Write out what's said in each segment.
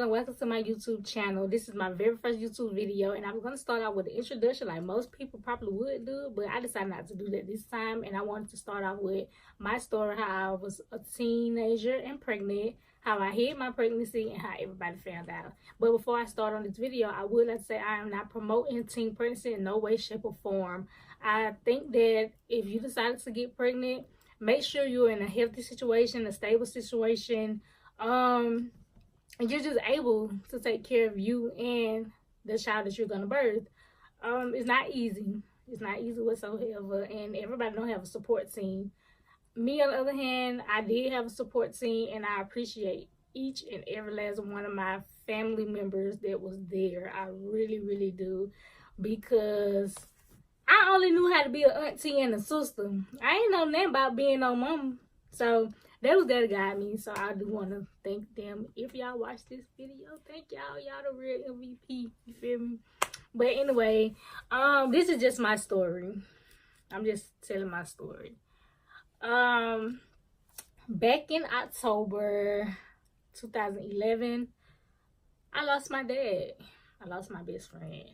and welcome to my YouTube channel. This is my very first YouTube video, and I'm going to start out with an introduction like most people probably would do, but I decided not to do that this time, and I wanted to start off with my story, how I was a teenager and pregnant, how I hid my pregnancy, and how everybody found out. But before I start on this video, I would like to say I am not promoting teen pregnancy in no way, shape, or form. I think that if you decided to get pregnant, make sure you're in a healthy situation, a stable situation, and you're just able to take care of you and the child that you're gonna birth. It's not easy. It's not easy whatsoever, and everybody don't have a support team. Me, on the other hand, I did have a support team, and I appreciate each and every last one of my family members that was there. I really, really do, because I only knew how to be an auntie and a sister. I ain't know nothing about being no mom. So that was that guide me. So I do want to thank them. If y'all watch this video, thank y'all. Y'all the real MVP. You feel me? But anyway, this is just my story. I'm just telling my story. Back in October 2011, I lost my dad. I lost my best friend.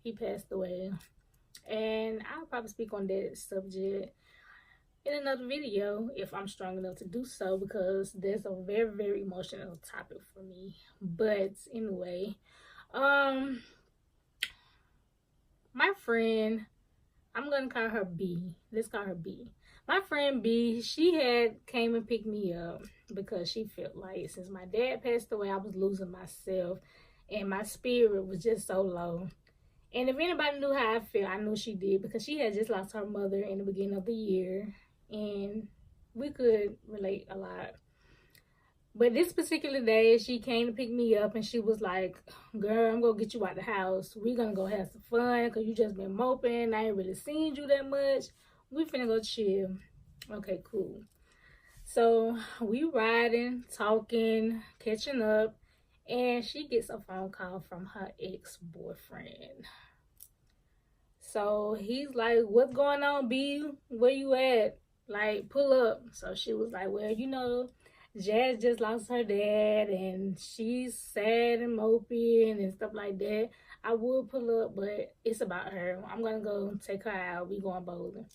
He passed away. And I'll probably speak on that subject in another video if I'm strong enough to do so, because there's a very, very emotional topic for me. But anyway, my friend, I'm gonna call her B. Let's call her B. My friend B, she had came and picked me up because she felt like since my dad passed away, I was losing myself and my spirit was just so low. And if anybody knew how I felt, I knew she did, because she had just lost her mother in the beginning of the year. And we could relate a lot. But this particular day, she came to pick me up and she was like, girl, I'm going to get you out the house. We're going to go have some fun because you just been moping. I ain't really seen you that much. We finna go chill. Okay, cool. So we riding, talking, catching up. And she gets a phone call from her ex-boyfriend. So he's like, what's going on, B? Where you at? Like, pull up. So she was like, well, you know, Jazz just lost her dad and she's sad and mopey and stuff like that. I would pull up, but it's about her. I'm going to go take her out. We going bowling.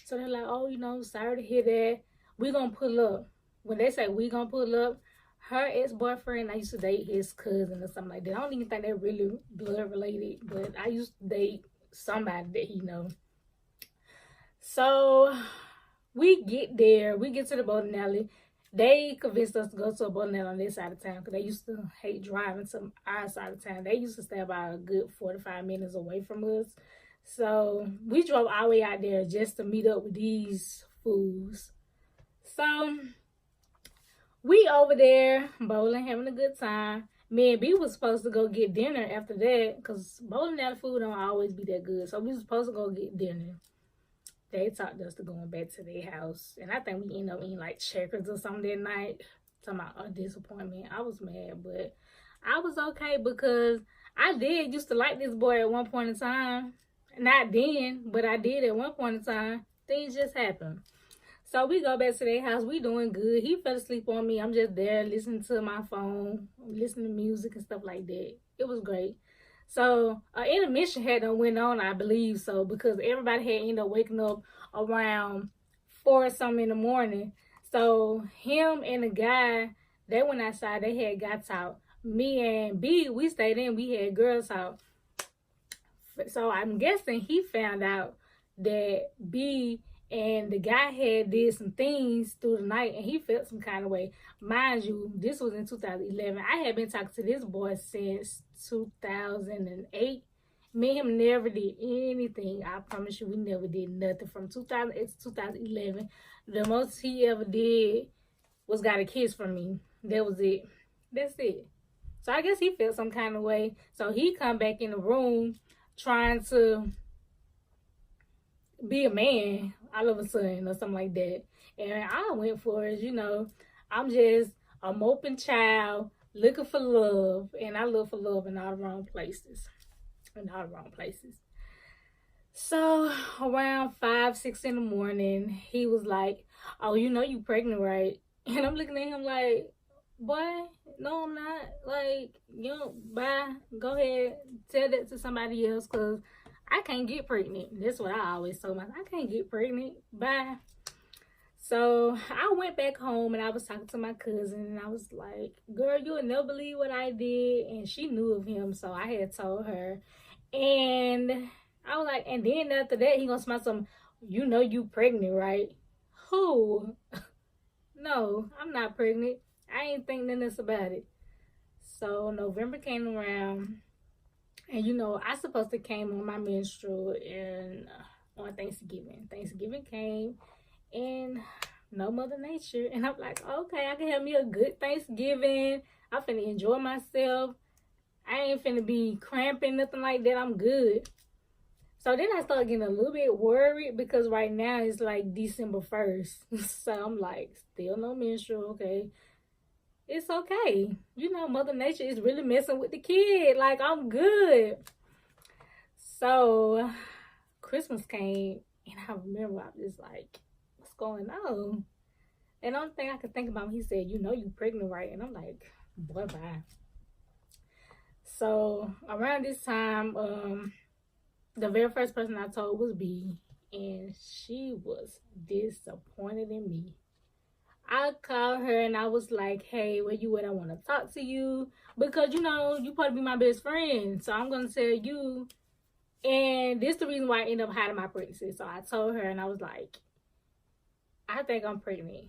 So they're like, oh, you know, sorry to hear that. We going to pull up. When they say we going to pull up, her ex-boyfriend, I used to date his cousin or something like that. I don't even think they're really blood related, but I used to date somebody that he know. So we get there, we get to the bowling alley. They convinced us to go to a bowling alley on their side of town because they used to hate driving to our side of town. They used to stay about a good 45 minutes away from us. So we drove our way out there just to meet up with these fools. So we over there bowling, having a good time. Me and B was supposed to go get dinner after that, because bowling alley food don't always be that good. So we was supposed to go get dinner. They talked us to going back to their house. And I think we ended up eating like Checkers or something that night. Talking about a disappointment. I was mad, but I was okay because I did used to like this boy at one point in time. Not then, but I did at one point in time. Things just happened. So we go back to their house. We doing good. He fell asleep on me. I'm just there listening to my phone, listening to music and stuff like that. It was great. So intermission had done went on, I believe so, because everybody had ended up waking up around 4 or something in the morning. So him and the guy, they went outside. They had got out. Me and B, we stayed in. We had girls out. So I'm guessing he found out that B and the guy had did some things through the night and he felt some kind of way. Mind you, this was in 2011. I had been talking to this boy since 2008. Me and him never did anything. I promise you, we never did nothing from 2008 to 2011. The most he ever did was got a kiss from me. That was it. That's it. So I guess he felt some kind of way. So he come back in the room trying to be a man all of a sudden or something like that. And I went for it, you know. I'm just a moping child looking for love. And I look for love in all the wrong places. In all the wrong places. So around 5, 6 in the morning, he was like, oh, you know you pregnant, right? And I'm looking at him like, Boy, no, I'm not. Like, you know, bye. Go ahead, tell that to somebody else, because I can't get pregnant. That's what I always told myself. I can't get pregnant. Bye. So I went back home and I was talking to my cousin and I was like, girl, you would never believe what I did. And she knew of him, so I had told her. And I was like, and then after that, he gonna smile some, you know you pregnant, right? Who? No, I'm not pregnant. I ain't think nothing else about it. So November came around, and you know, I supposed to came on my menstrual and on Thanksgiving. Thanksgiving came, and no Mother Nature. And I'm like, okay, I can have me a good Thanksgiving. I'm finna enjoy myself. I ain't finna be cramping, nothing like that. I'm good. So then I started getting a little bit worried because right now it's like December 1st. So I'm like, still no menstrual, okay. It's okay. You know, Mother Nature is really messing with the kid. Like, I'm good. So Christmas came and I remember I was like, what's going on? And the only thing I could think about, he said, you know you pregnant, right? And I'm like, boy, bye. So around this time, the very first person I told was B, and she was disappointed in me. I called her and I was like, hey, where you at? I want to talk to you because, you know, you supposed to be my best friend. So I'm going to tell you. And this is the reason why I ended up hiding my pregnancy. So I told her and I was like, I think I'm pregnant.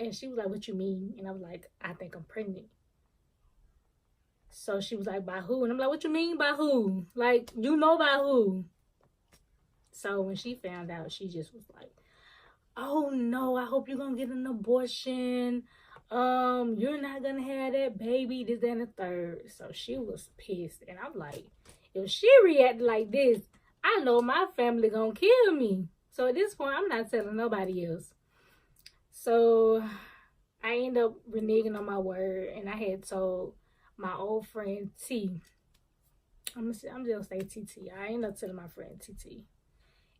And she was like, what you mean? And I was like, I think I'm pregnant. So she was like, by who? And I'm like, what you mean by who? Like, you know by who? So when she found out, she just was like, oh no, I hope you're gonna get an abortion. You're not gonna have that baby, this, that, and the third. So she was pissed. And I'm like, if she reacted like this, I know my family gonna kill me. So at this point, I'm not telling nobody else. So I ended up reneging on my word, and I had told my old friend T. I'm just gonna say TT. I ended up telling my friend TT.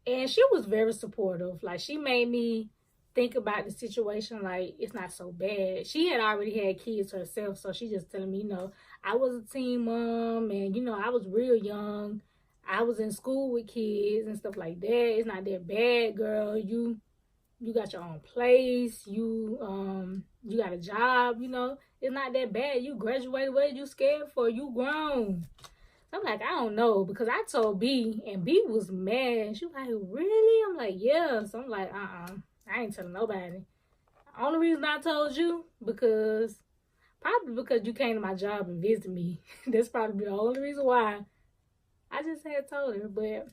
And she was very supportive. Like, she made me think about the situation like it's not so bad. She had already had kids herself, so she just telling me, you know, I was a teen mom and, you know, I was real young. I was in school with kids and stuff like that. It's not that bad, girl. You got your own place. You got a job, you know. It's not that bad. You graduated. What are you scared for? You grown. I'm like, I don't know, because I told B, and B was mad. She was like, really? I'm like, yeah. So I'm like, I ain't telling nobody. Only reason I told you, probably because you came to my job and visited me. That's probably the only reason why. I just had told her, but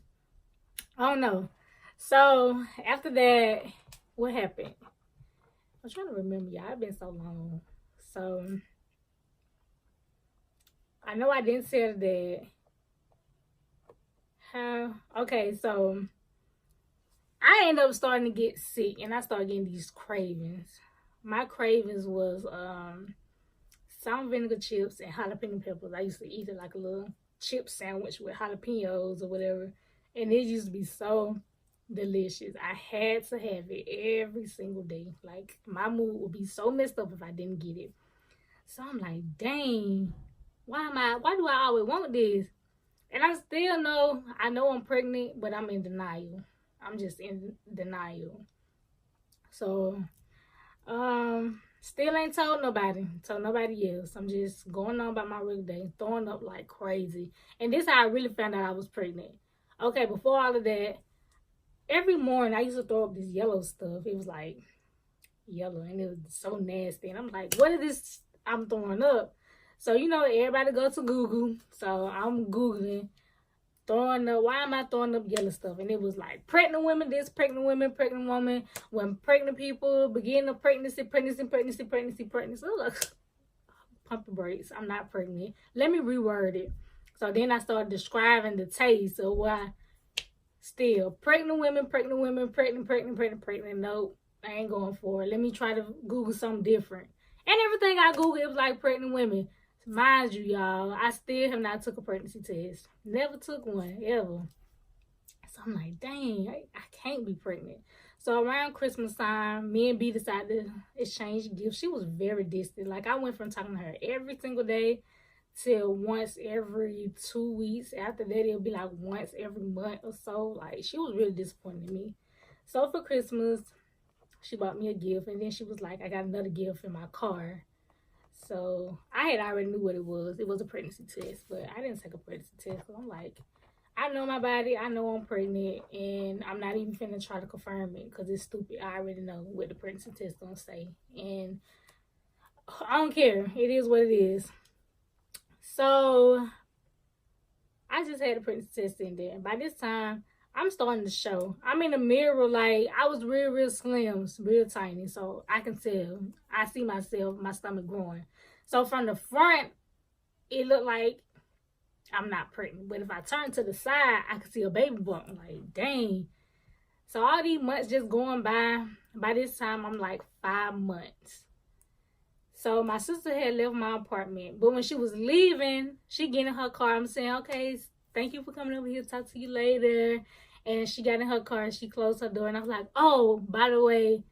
I don't know. So after that, what happened? I'm trying to remember, y'all. It's been so long. So I know I didn't say that. Okay, so I ended up starting to get sick and I started getting these cravings. My cravings was salt vinegar chips and jalapeno peppers. I used to eat it like a little chip sandwich with jalapenos or whatever. And it used to be so delicious. I had to have it every single day. Like, my mood would be so messed up if I didn't get it. So I'm like, dang, why do I always want this? And I still know, I know I'm pregnant, but I'm in denial. I'm just in denial. So, still ain't told nobody else. I'm just going on about my regular day, throwing up like crazy. And this is how I really found out I was pregnant. Okay, before all of that, every morning I used to throw up this yellow stuff. It was like yellow and it was so nasty. And I'm like, what is this I'm throwing up? So, you know, everybody go to Google. So I'm Googling, throwing up, why am I throwing up yellow stuff? And it was like pregnant women, this, pregnant women, pregnant woman, when pregnant people begin the pregnancy. Look, pump the brakes. I'm not pregnant. Let me reword it. So then I started describing the taste of why still pregnant women, pregnant. Nope, I ain't going for it. Let me try to Google something different. And everything I Googled, it was like pregnant women. Mind you, y'all, I still have not took a pregnancy test. Never took one, ever. So I'm like, dang, I can't be pregnant. So around Christmas time, me and B decided to exchange gifts. She was very distant. Like, I went from talking to her every single day till once every 2 weeks. After that, it'll be like once every month or so. Like, she was really disappointed in me. So for Christmas, she bought me a gift, and then she was like, I got another gift in my car. So I had already knew what it was. It was a pregnancy test, but I didn't take a pregnancy test. So I'm like, I know my body. I know I'm pregnant, and I'm not even finna try to confirm it because it's stupid. I already know what the pregnancy test gonna say, and I don't care. It is what it is. So I just had a pregnancy test in there. And by this time, I'm starting to show. I'm in the mirror, like, I was real slim, real tiny. So I can tell. I see myself, my stomach growing. So from the front, it looked like I'm not pregnant. But if I turn to the side, I can see a baby bump. Like, dang. So all these months just going by. By this time, I'm like 5 months. So my sister had left my apartment. But when she was leaving, she get in her car. I'm saying, okay, thank you for coming over here. Talk to you later. And she got in her car and she closed her door. And I was like, oh, by the way,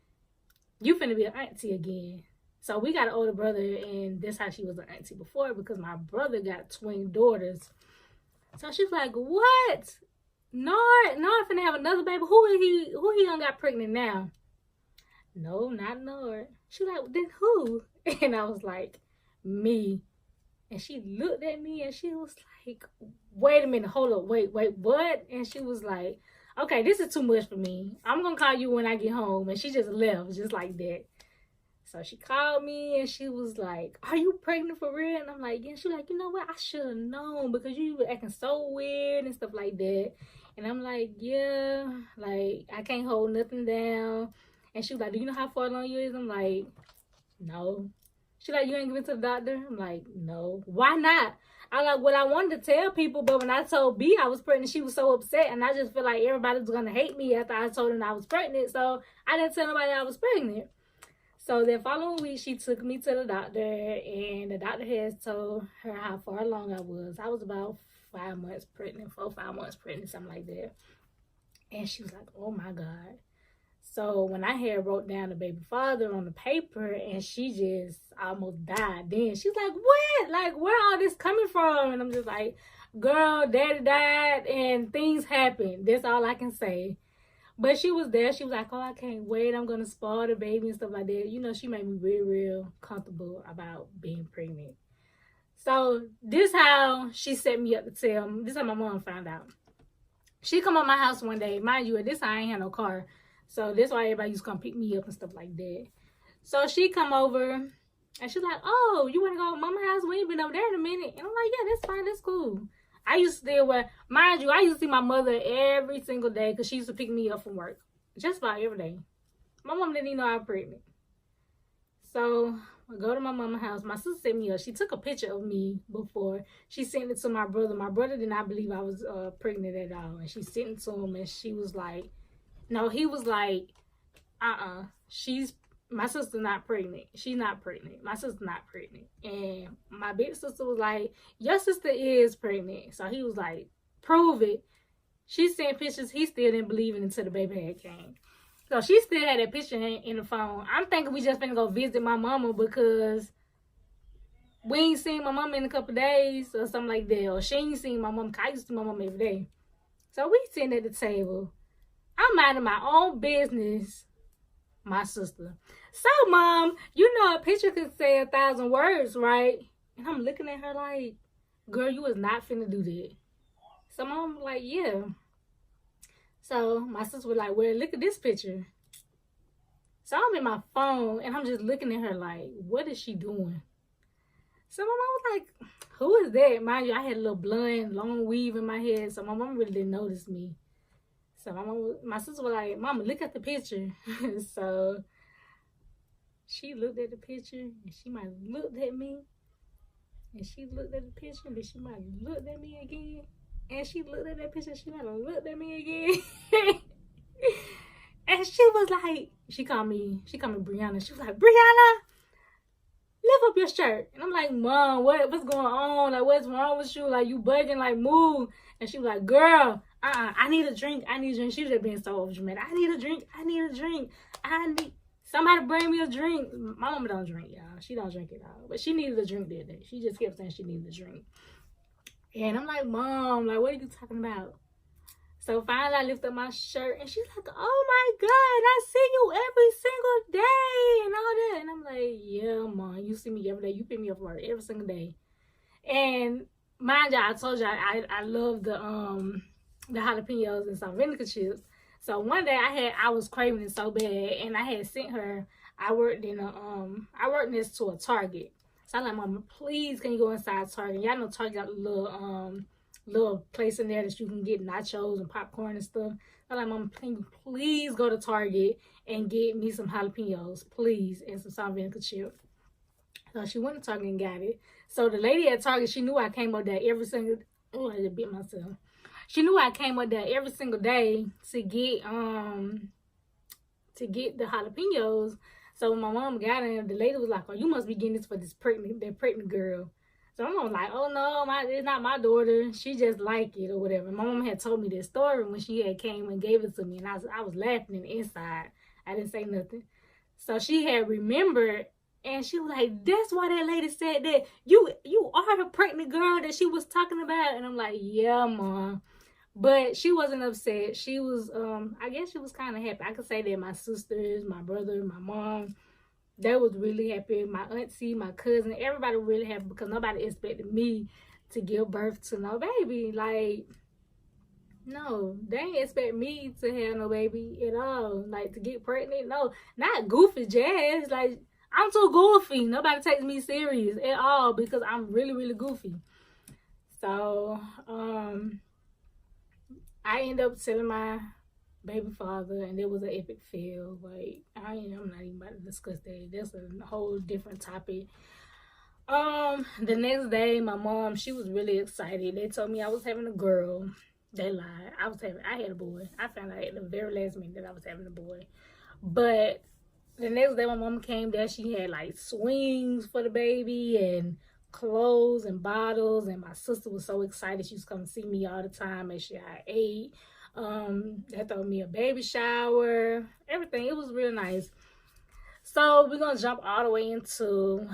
you finna be an auntie again. So we got an older brother, and that's how she was an auntie before, because my brother got twin daughters. So she was like, what? Nard finna have another baby. Who he done got pregnant now? No, not Nard. She was like, then who? And I was like, me. And she looked at me and she was like, wait a minute, hold up, wait, what? And she was like, okay, this is too much for me. I'm gonna call you when I get home. And she just left, just like that. So she called me and she was like, are you pregnant for real? And I'm like, yeah. She was like, you know what? I should have known because you were acting so weird and stuff like that. And I'm like, yeah, like, I can't hold nothing down. And she was like, do you know how far along you is? I'm like, no. She like, you ain't going to the doctor? I'm like, no. Why not? I like, well, I wanted to tell people, but when I told B I was pregnant, she was so upset. And I just feel like everybody was going to hate me after I told them I was pregnant. So I didn't tell nobody I was pregnant. So the following week, she took me to the doctor, and the doctor has told her how far along I was. I was about 5 months pregnant, 5 months pregnant, something like that. And she was like, oh my God. So when I had wrote down the baby father on the paper, and she just almost died then. She's like, what? Like, where all this coming from? And I'm just like, girl, daddy died and things happened. That's all I can say. But she was there. She was like, oh, I can't wait. I'm going to spoil the baby and stuff like that. You know, she made me real comfortable about being pregnant. So this how she set me up to tell me. This how my mom found out. She come up my house one day. Mind you, at this time, I ain't had no car. So that's why everybody used to come pick me up and stuff like that. So she come over and she's like, oh, you want to go to mama's house? We ain't been over there in a minute. And I'm like, yeah, that's fine. That's cool. I used to deal with, mind you, I used to see my mother every single day because she used to pick me up from work. Just about every day. My mom didn't even know I was pregnant. So I go to my mama's house. My sister sent me up. She took a picture of me before. She sent it to my brother. My brother did not believe I was pregnant at all. And she sent it to him and she was like, no, he was like, my sister's not pregnant. She's not pregnant. My sister's not pregnant. And my big sister was like, your sister is pregnant. So he was like, prove it. She sent pictures. He still didn't believe it until the baby had came. So she still had that picture in the phone. I'm thinking we just finna go visit my mama because we ain't seen my mama in a couple days or something like that. Or she ain't seen my mama. I used to see my mama every day. So we sitting at the table. I'm minding my own business. My sister. So, Mom, you know a picture could say 1,000 words, right? And I'm looking at her like, girl, you was not finna do that. So, Mom was like, yeah. So, my sister was like, well, look at this picture. So, I'm in my phone, and I'm just looking at her like, what is she doing? So, my mom was like, who is that? Mind you, I had a little blonde, long weave in my head, so my mom really didn't notice me. So my sister was like, Mama, look at the picture. So she looked at the picture and she might have looked at me. And she looked at the picture and then she might have looked at me again. And she looked at that picture and she might have looked at me again. And she was like, she called me Brianna. She was like, Brianna, lift up your shirt. And I'm like, Mom, what's going on? Like, what's wrong with you? Like, you bugging, like, move. And she was like, girl, I need a drink. I need a drink. She was just being so over dramatic. I need a drink. I need a drink. I need somebody bring me a drink. My mama don't drink, y'all. She don't drink at all. But she needed a drink that day. She just kept saying she needed a drink. And I'm like, Mom, like, what are you talking about? So finally I lift up my shirt and she's like, oh my God, I see you every single day and all that. And I'm like, yeah, Mom, you see me every day. You pick me up for work every single day. And mind you, I told you I love the jalapenos and some vinegar chips. So one day I was craving it so bad, and I had sent her. I worked next to a Target. So I'm like, Mama, please can you go inside Target? Y'all know Target got a little place in there that you can get nachos and popcorn and stuff. I'm like, Mama, can you please go to Target and get me some jalapenos, please, and some salt vinegar chips. So she went to Target and got it. So the lady at Target, she knew I came up there every single. Oh, I just bit myself. She knew I came up there every single day to get the jalapenos. So when my mom got in, the lady was like, "Oh, you must be getting this for that pregnant girl." So I'm like, "Oh no, it's not my daughter. She just like it or whatever." My mom had told me this story when she had came and gave it to me, and I was laughing in the inside. I didn't say nothing. So she had remembered. And she was like, that's why that lady said that you are the pregnant girl that she was talking about. And I'm like, yeah, Mom. But she wasn't upset. She was, I guess she was kind of happy. I could say that my sisters, my brother, my mom, they was really happy. My auntie, my cousin, everybody was really happy because nobody expected me to give birth to no baby. Like, no, they ain't expect me to have no baby at all. Like, to get pregnant. No, not goofy jazz. Like, I'm too goofy. Nobody takes me serious at all because I'm really, really goofy. So, I end up telling my baby father, and it was an epic fail. Like, I'm not even about to discuss that. That's a whole different topic. The next day, my mom, she was really excited. They told me I was having a girl. They lied. I had a boy. I found out at the very last minute that I was having a boy. But the next day, my mom came there. She had like swings for the baby and clothes and bottles. And my sister was so excited. She used to come see me all the time. Make sure I ate. They threw me a baby shower. Everything. It was real nice. So we're gonna jump all the way into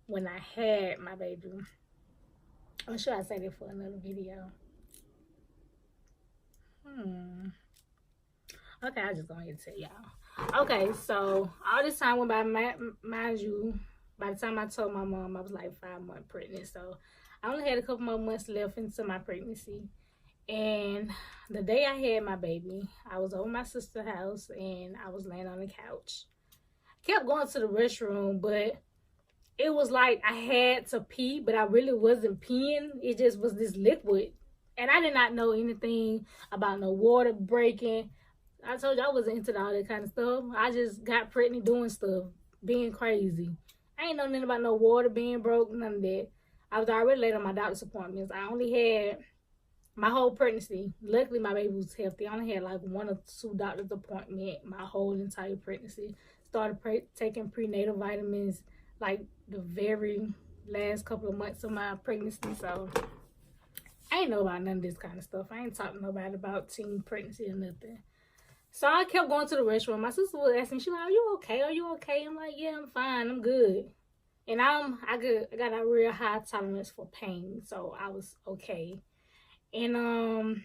when I had my baby. Or should I say that for another video? Okay, I just gonna tell y'all. Okay, so all this time went by, mind you, by the time I told my mom, I was like 5 months pregnant. So I only had a couple more months left into my pregnancy. And the day I had my baby, I was over my sister's house and I was laying on the couch. Kept going to the restroom, but it was like I had to pee, but I really wasn't peeing. It just was this liquid. And I did not know anything about no water breaking. I told you I wasn't into all that kind of stuff. I just got pregnant doing stuff, being crazy. I ain't know nothing about no water being broke, none of that. I was already late on my doctor's appointments. I only had my whole pregnancy. Luckily, my baby was healthy. I only had like 1 or 2 doctor's appointments my whole entire pregnancy. Started taking prenatal vitamins like the very last couple of months of my pregnancy. So I ain't know about none of this kind of stuff. I ain't talking to nobody about teen pregnancy or nothing. So I kept going to the restroom. My sister was asking me, she was like, are you okay? Are you okay? I'm like, yeah, I'm fine. I'm good. And I got a real high tolerance for pain. So I was okay. And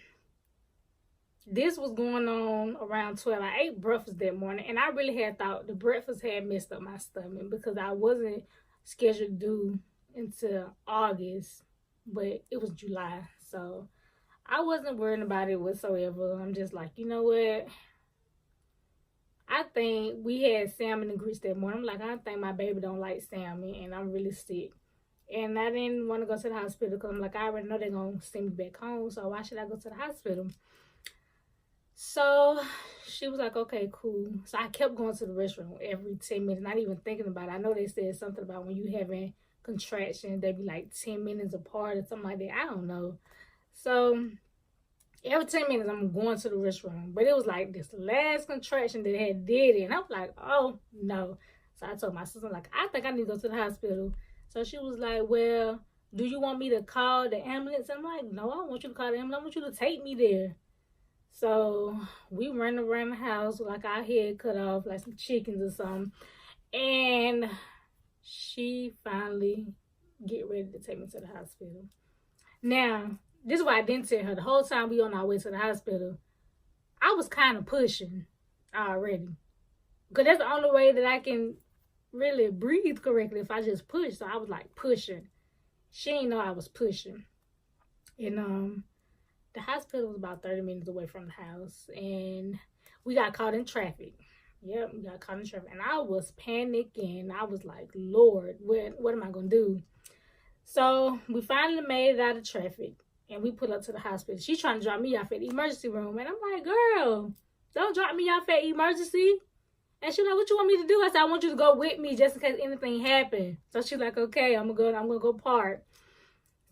this was going on around 12. I ate breakfast that morning. And I really had thought the breakfast had messed up my stomach because I wasn't scheduled to do until August. But it was July. So I wasn't worrying about it whatsoever. I'm just like, you know what? I think we had salmon and grits that morning. I'm like, I think my baby don't like salmon and I'm really sick. And I didn't want to go to the hospital because I'm like, I already know they're going to send me back home. So why should I go to the hospital? So she was like, okay, cool. So I kept going to the restroom every 10 minutes, not even thinking about it. I know they said something about when you having contractions, they be like 10 minutes apart or something like that. I don't know. So every 10 minutes, I'm going to the restroom. But it was like this last contraction that had did it. And I was like, oh, no. So I told my sister, like, I think I need to go to the hospital. So she was like, well, do you want me to call the ambulance? I'm like, no, I don't want you to call the ambulance. I want you to take me there. So we run around the house like our head cut off, like some chickens or something. And she finally get ready to take me to the hospital. Now, this is why I didn't tell her. The whole time we on our way to the hospital, I was kind of pushing already. Because that's the only way that I can really breathe correctly if I just push. So I was like pushing. She didn't know I was pushing. And the hospital was about 30 minutes away from the house. And we got caught in traffic. Yep, we got caught in traffic. And I was panicking. I was like, Lord, what am I going to do? So we finally made it out of traffic. And we put up to the hospital. She's trying to drop me off at the emergency room. And I'm like, girl, don't drop me off at emergency. And she's like, what you want me to do? I said, I want you to go with me just in case anything happened. So she's like, okay, I'm gonna go park.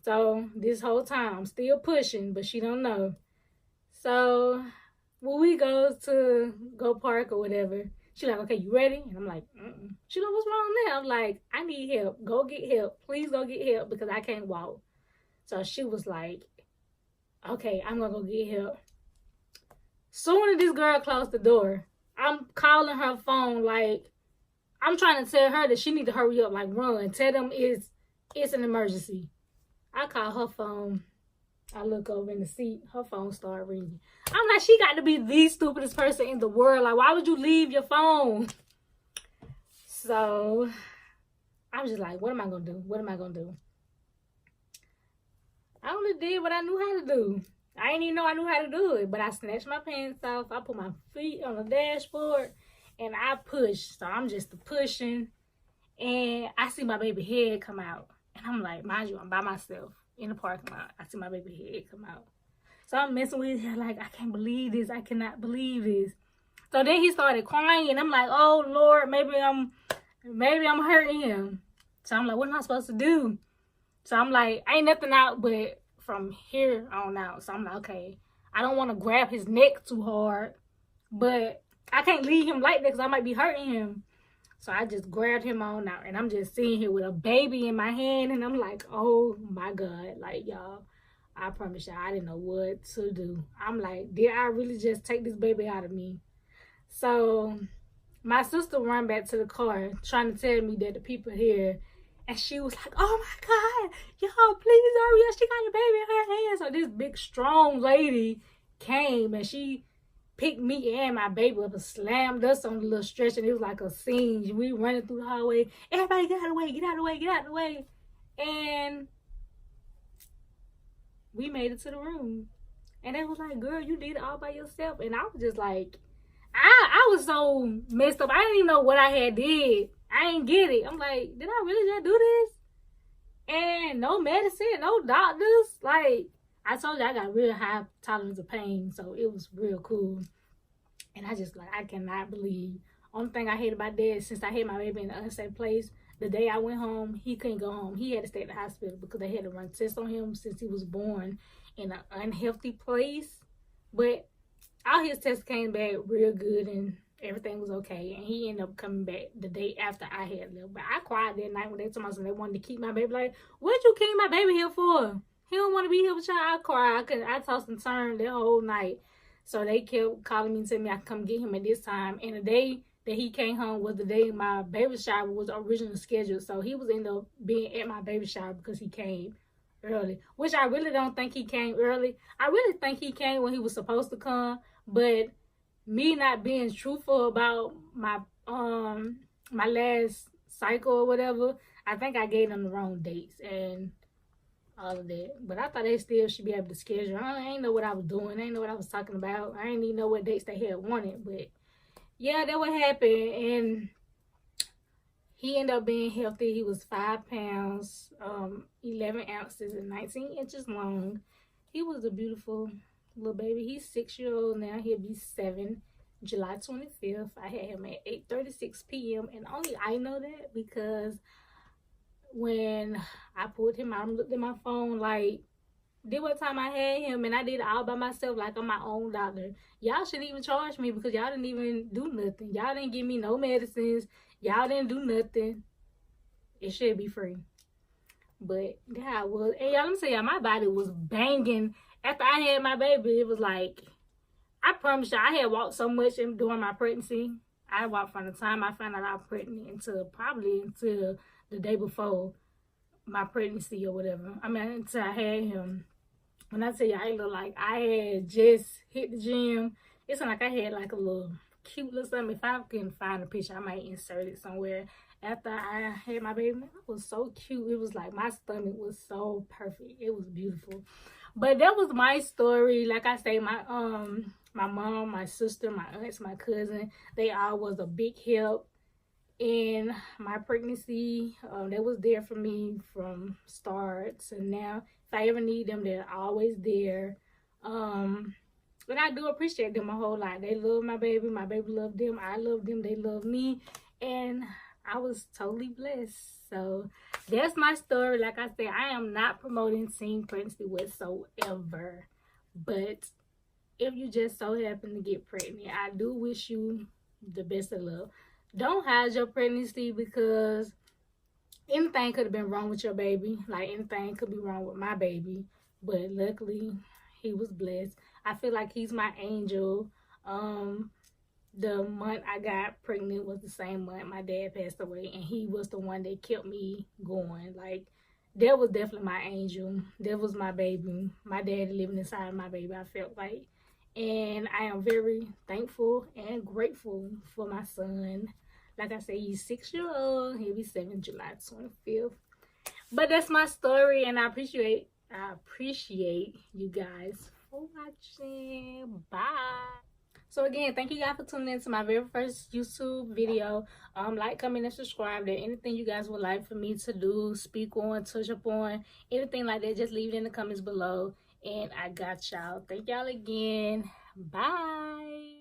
So this whole time I'm still pushing, but she don't know. So when we go to go park or whatever, she's like, okay, you ready? And I'm like, mm-mm. She's like, what's wrong there? I'm like, I need help. Go get help. Please go get help because I can't walk. So she was like, okay, I'm gonna go get help. Soon as this girl closed the door, I'm calling her phone like, I'm trying to tell her that she need to hurry up, like run. Tell them it's an emergency. I call her phone. I look over in the seat. Her phone started ringing. I'm like, she got to be the stupidest person in the world. Like, why would you leave your phone? So I was just like, what am I going to do? What am I going to do? I only did what I knew how to do. I didn't even know I knew how to do it, but I snatched my pants off. I put my feet on the dashboard, and I pushed. So I'm just pushing, and I see my baby head come out. And I'm like, mind you, I'm by myself in the parking lot. I see my baby head come out. So I'm messing with her like, I can't believe this. I cannot believe this. So then he started crying, and I'm like, oh, Lord, maybe I'm hurting him. So I'm like, what am I supposed to do? So I'm like, ain't nothing out but from here on out. So I'm like, okay, I don't want to grab his neck too hard, but I can't leave him like that because I might be hurting him. So I just grabbed him on out, and I'm just sitting here with a baby in my hand, and I'm like, oh my God, like, y'all, I promise y'all, I didn't know what to do. I'm like, did I really just take this baby out of me? So my sister ran back to the car trying to tell me that the people here. And she was like, oh my God, y'all, please hurry up. She got the baby in her hands. So this big, strong lady came and she picked me and my baby up and slammed us on the little stretcher. And it was like a scene. We running through the hallway. Everybody get out of the way, get out of the way, get out of the way. And we made it to the room. And they was like, girl, you did it all by yourself. And I was just like, I was so messed up. I didn't even know what I had did. I ain't get it. I'm like, did I really just do this? And no medicine, no doctors. Like, I told you I got real high tolerance of pain, so it was real cool. And I just like, I cannot believe. Only thing I hate about that, since I had my baby in an unsafe place, the day I went home, he couldn't go home. He had to stay at the hospital because they had to run tests on him since he was born in an unhealthy place. But all his tests came back real good and everything was okay, and he ended up coming back the day after I had left. But I cried that night when they told me they wanted to keep my baby. Like, what'd you keep my baby here for? He don't want to be here with y'all. I cried. I tossed and turned that whole night. So they kept calling me and telling me I could come get him at this time. And the day that he came home was the day my baby shower was originally scheduled. So he was ended up being at my baby shower because he came early, which I really don't think he came early. I really think he came when he was supposed to come, but me not being truthful about my my last cycle or whatever, I think I gave them the wrong dates and all of that. But I thought they still should be able to schedule. I ain't know what I was doing. I ain't know what I was talking about. I ain't even know what dates they had wanted. But yeah, that what happened. And he ended up being healthy. He was 5 pounds, 11 ounces, and 19 inches long. He was a beautiful little baby. He's 6-year-old now. He'll be 7 July 25th. I had him at 8:36 p.m. and only I know that because when I pulled him out, I looked at my phone like, did what time I had him, and I did it all by myself like I'm my own doctor. Y'all shouldn't even charge me because y'all didn't even do nothing. Y'all didn't give me no medicines. Y'all didn't do nothing. It should be free. But yeah, I was. And y'all, let me tell y'all, my body was banging after I had my baby. It was like, I promise you, I had walked so much during my pregnancy. I walked from the time I found out I was pregnant until the day before my pregnancy or whatever. I mean, until I had him. When I tell you, I look like I had just hit the gym. It's like I had like a little cute little something. If I can find a picture, I might insert it somewhere. After I had my baby, it was so cute. It was like my stomach was so perfect. It was beautiful. But that was my story. Like I say, my mom, my sister, my aunts, my cousin, they all was a big help in my pregnancy. They was there for me from start to now. If I ever need them, they're always there. But I do appreciate them a whole lot. They love my baby loved them, I love them, they love me, and I was totally blessed. So that's my story. Like I said, I am not promoting teen pregnancy whatsoever, but if you just so happen to get pregnant, I do wish you the best of luck. Don't hide your pregnancy, because anything could have been wrong with your baby. Like, anything could be wrong with my baby, but luckily he was blessed. I feel like he's my angel. The month I got pregnant was the same month my dad passed away, and he was the one that kept me going. Like, that was definitely my angel. That was my baby, my daddy living inside my baby, I felt like. And I am very thankful and grateful for my son. Like I said, he's 6 years old. He'll be 7 July 25th. But that's my story, and I appreciate you guys for watching. Bye. So again, thank you guys for tuning in to my very first YouTube video. Like, comment, and subscribe. There anything you guys would like for me to do, speak on, touch upon, anything like that, just leave it in the comments below. And I got y'all. Thank y'all again. Bye.